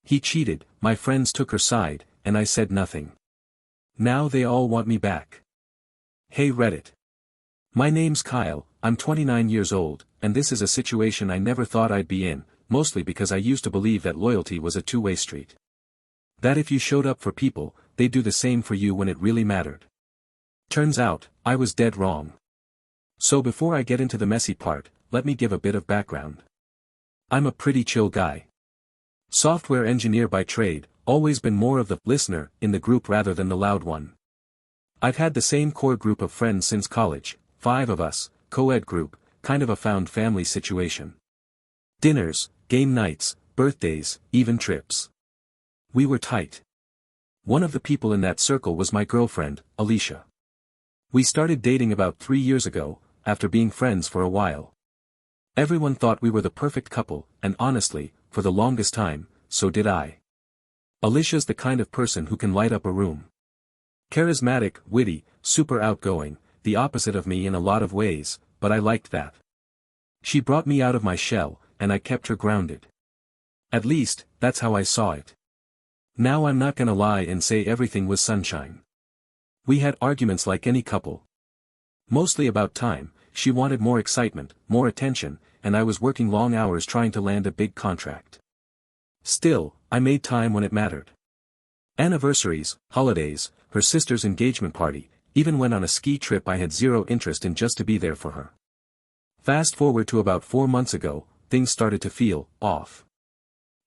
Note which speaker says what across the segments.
Speaker 1: He cheated, my friends took her side, and I said nothing. Now they all want me back. Hey Reddit. My name's Kyle, I'm 29 years old, and this is a situation I never thought I'd be in, mostly because I used to believe that loyalty was a two-way street. That if you showed up for people, they'd do the same for you when it really mattered. Turns out, I was dead wrong. So before I get into the messy part, let me give a bit of background. I'm a pretty chill guy. Software engineer by trade, always been more of the listener in the group rather than the loud one. I've had the same core group of friends since college, 5 of us, co-ed group, kind of a found family situation. Dinners, game nights, birthdays, even trips. We were tight. One of the people in that circle was my girlfriend, Alicia. We started dating about 3 years ago, after being friends for a while. Everyone thought we were the perfect couple, and honestly, for the longest time, so did I. Alicia's the kind of person who can light up a room. Charismatic, witty, super outgoing, the opposite of me in a lot of ways, but I liked that. She brought me out of my shell, and I kept her grounded. At least, that's how I saw it. Now I'm not gonna lie and say everything was sunshine. We had arguments like any couple. Mostly about time, she wanted more excitement, more attention, and I was working long hours trying to land a big contract. Still, I made time when it mattered. Anniversaries, holidays, her sister's engagement party, even went on a ski trip I had zero interest in just to be there for her. Fast forward to about 4 months ago, things started to feel off.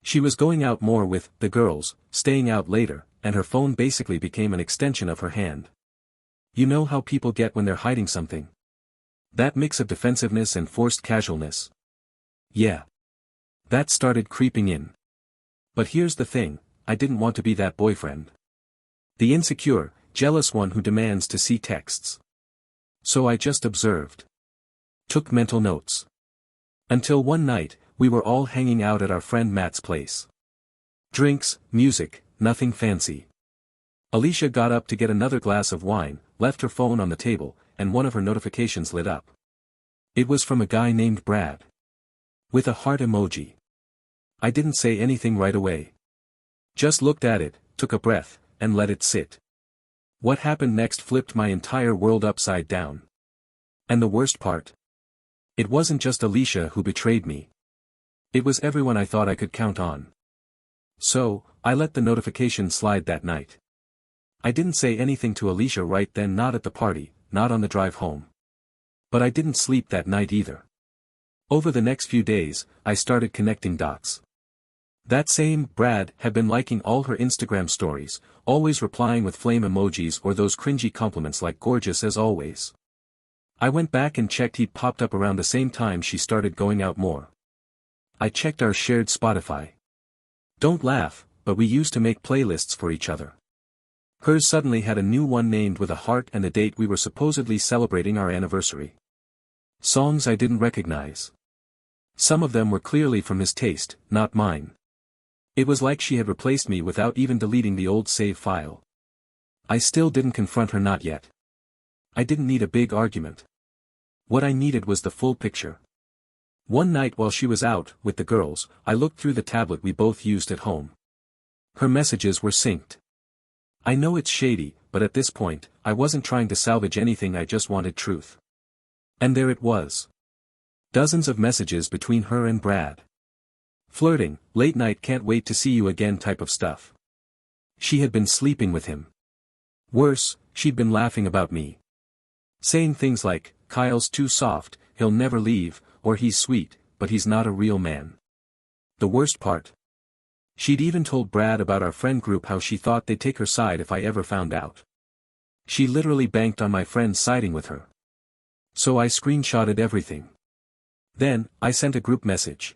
Speaker 1: She was going out more with the girls, staying out later, and her phone basically became an extension of her hand. You know how people get when they're hiding something? That mix of defensiveness and forced casualness. Yeah. That started creeping in. But here's the thing, I didn't want to be that boyfriend. The insecure, jealous one who demands to see texts. So I just observed. Took mental notes. Until one night, we were all hanging out at our friend Matt's place. Drinks, music, nothing fancy. Alicia got up to get another glass of wine, left her phone on the table, and one of her notifications lit up. It was from a guy named Brad. With a heart emoji. I didn't say anything right away. Just looked at it, took a breath, and let it sit. What happened next flipped my entire world upside down. And the worst part? It wasn't just Alicia who betrayed me. It was everyone I thought I could count on. So, I let the notification slide that night. I didn't say anything to Alicia right then, not at the party, not on the drive home. But I didn't sleep that night either. Over the next few days, I started connecting dots. That same Brad had been liking all her Instagram stories, always replying with flame emojis or those cringy compliments like gorgeous as always. I went back and checked, he'd popped up around the same time she started going out more. I checked our shared Spotify. Don't laugh, but we used to make playlists for each other. Hers suddenly had a new one named with a heart and a date we were supposedly celebrating our anniversary. Songs I didn't recognize. Some of them were clearly from his taste, not mine. It was like she had replaced me without even deleting the old save file. I still didn't confront her, not yet. I didn't need a big argument. What I needed was the full picture. One night while she was out with the girls, I looked through the tablet we both used at home. Her messages were synced. I know it's shady, but at this point, I wasn't trying to salvage anything, I just wanted truth. And there it was. Dozens of messages between her and Brad. Flirting, late night, can't wait to see you again type of stuff. She had been sleeping with him. Worse, she'd been laughing about me. Saying things like, Kyle's too soft, he'll never leave, or he's sweet, but he's not a real man. The worst part? She'd even told Brad about our friend group, how she thought they'd take her side if I ever found out. She literally banked on my friends siding with her. So I screenshotted everything. Then, I sent a group message.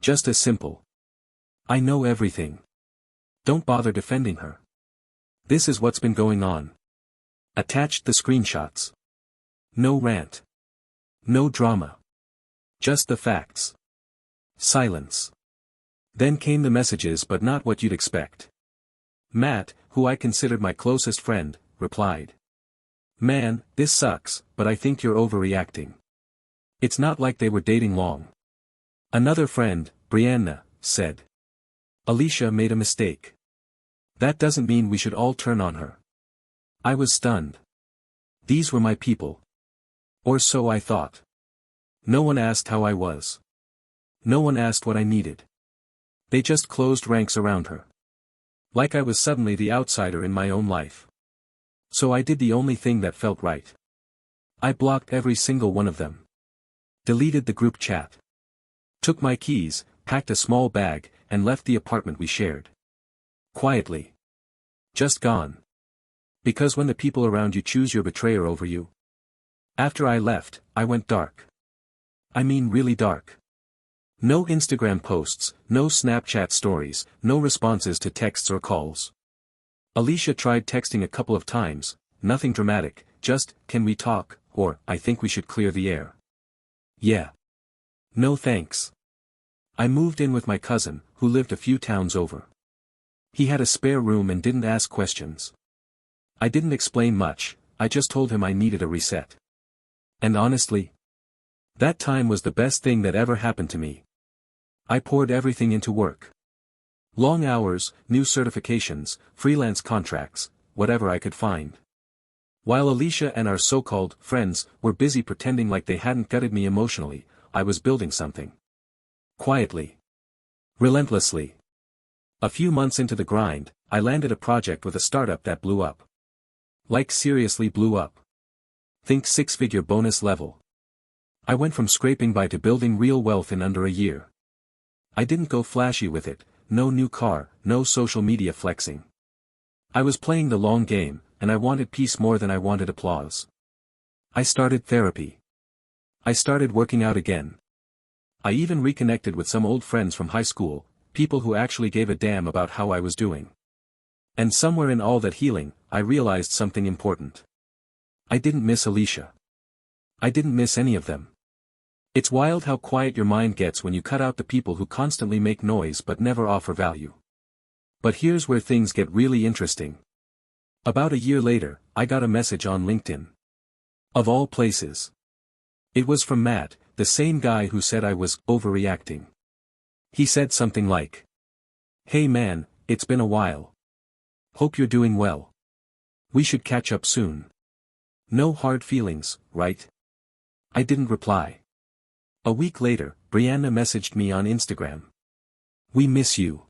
Speaker 1: Just as simple. I know everything. Don't bother defending her. This is what's been going on. Attached the screenshots. No rant. No drama. Just the facts. Silence. Then came the messages, but not what you'd expect. Matt, who I considered my closest friend, replied. Man, this sucks, but I think you're overreacting. It's not like they were dating long. Another friend, Brianna, said. Alicia made a mistake. That doesn't mean we should all turn on her. I was stunned. These were my people. Or so I thought. No one asked how I was. No one asked what I needed. They just closed ranks around her. Like I was suddenly the outsider in my own life. So I did the only thing that felt right. I blocked every single one of them. Deleted the group chat. Took my keys, packed a small bag, and left the apartment we shared. Quietly. Just gone. Because when the people around you choose your betrayer over you. After I left, I went dark. I mean really dark. No Instagram posts, no Snapchat stories, no responses to texts or calls. Alicia tried texting a couple of times, nothing dramatic, just, "Can we talk?" or, "I think we should clear the air." Yeah. No thanks. I moved in with my cousin, who lived a few towns over. He had a spare room and didn't ask questions. I didn't explain much, I just told him I needed a reset. And honestly, that time was the best thing that ever happened to me. I poured everything into work. Long hours, new certifications, freelance contracts, whatever I could find. While Alicia and our so-called friends were busy pretending like they hadn't gutted me emotionally, I was building something. Quietly. Relentlessly. A few months into the grind, I landed a project with a startup that blew up. Like seriously blew up. Think six-figure bonus level. I went from scraping by to building real wealth in under a year. I didn't go flashy with it, no new car, no social media flexing. I was playing the long game, and I wanted peace more than I wanted applause. I started therapy. I started working out again. I even reconnected with some old friends from high school, people who actually gave a damn about how I was doing. And somewhere in all that healing, I realized something important. I didn't miss Alicia. I didn't miss any of them. It's wild how quiet your mind gets when you cut out the people who constantly make noise but never offer value. But here's where things get really interesting. About a year later, I got a message on LinkedIn. Of all places. It was from Matt, the same guy who said I was overreacting. He said something like, "Hey man, it's been a while. Hope you're doing well. We should catch up soon. No hard feelings, right?" I didn't reply. A week later, Brianna messaged me on Instagram. "We miss you.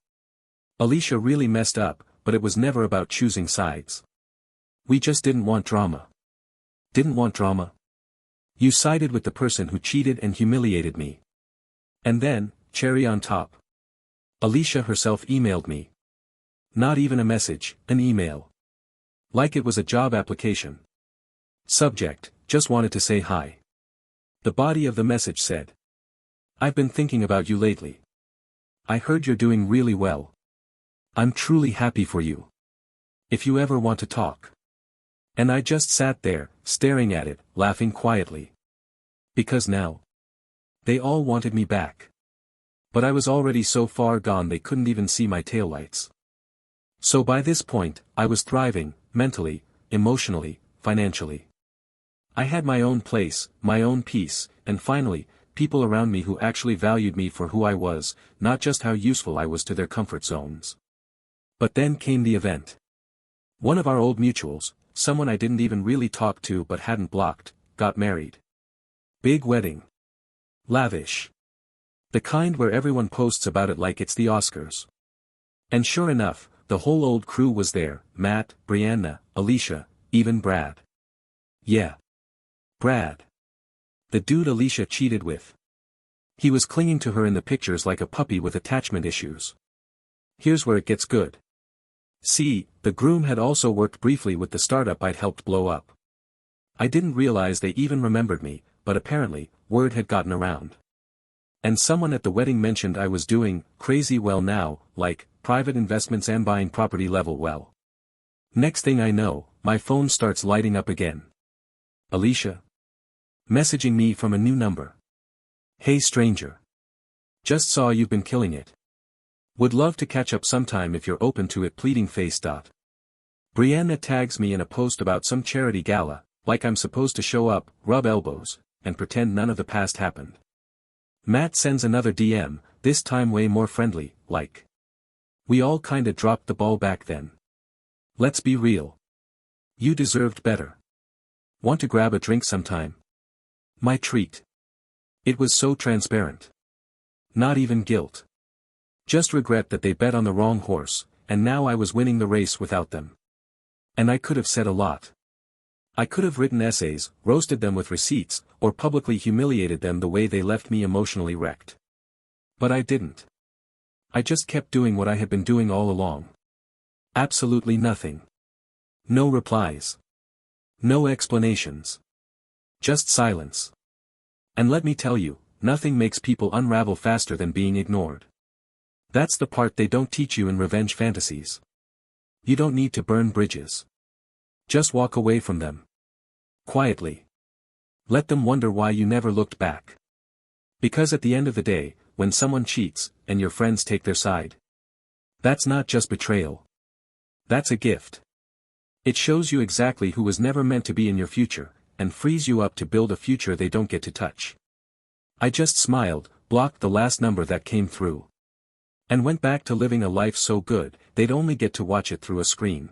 Speaker 1: Alicia really messed up, but it was never about choosing sides. We just didn't want drama." Didn't want drama? You sided with the person who cheated and humiliated me. And then, cherry on top. Alicia herself emailed me. Not even a message, an email. Like it was a job application. Subject, "Just wanted to say hi." The body of the message said, "I've been thinking about you lately. I heard you're doing really well. I'm truly happy for you. If you ever want to talk." And I just sat there, staring at it, laughing quietly. Because now, they all wanted me back. But I was already so far gone they couldn't even see my taillights. So by this point, I was thriving, mentally, emotionally, financially. I had my own place, my own peace, and finally, people around me who actually valued me for who I was, not just how useful I was to their comfort zones. But then came the event. One of our old mutuals, someone I didn't even really talk to but hadn't blocked, got married. Big wedding. Lavish. The kind where everyone posts about it like it's the Oscars. And sure enough, the whole old crew was there, Matt, Brianna, Alicia, even Brad. Yeah. Brad. The dude Alicia cheated with. He was clinging to her in the pictures like a puppy with attachment issues. Here's where it gets good. See, the groom had also worked briefly with the startup I'd helped blow up. I didn't realize they even remembered me, but apparently, word had gotten around. And someone at the wedding mentioned I was doing crazy well now, like private investments and buying property level well. Next thing I know, my phone starts lighting up again. Alicia. Messaging me from a new number. "Hey stranger. Just saw you've been killing it. Would love to catch up sometime if you're open to it, pleading face. Brianna tags me in a post about some charity gala, like I'm supposed to show up, rub elbows, and pretend none of the past happened. Matt sends another DM, this time way more friendly, like, We all kinda dropped the ball back then. Let's be real. You deserved better. Want to grab a drink sometime? My treat. It was so transparent. Not even guilt. Just regret that they bet on the wrong horse, and now I was winning the race without them. And I could have said a lot. I could have written essays, roasted them with receipts, or publicly humiliated them the way they left me emotionally wrecked. But I didn't. I just kept doing what I had been doing all along. Absolutely nothing. No replies. No explanations. Just silence. And let me tell you, nothing makes people unravel faster than being ignored. That's the part they don't teach you in revenge fantasies. You don't need to burn bridges. Just walk away from them. Quietly. Let them wonder why you never looked back. Because at the end of the day, when someone cheats, and your friends take their side, that's not just betrayal. That's a gift. It shows you exactly who was never meant to be in your future, and frees you up to build a future they don't get to touch. I just smiled, blocked the last number that came through, and went back to living a life so good, they'd only get to watch it through a screen.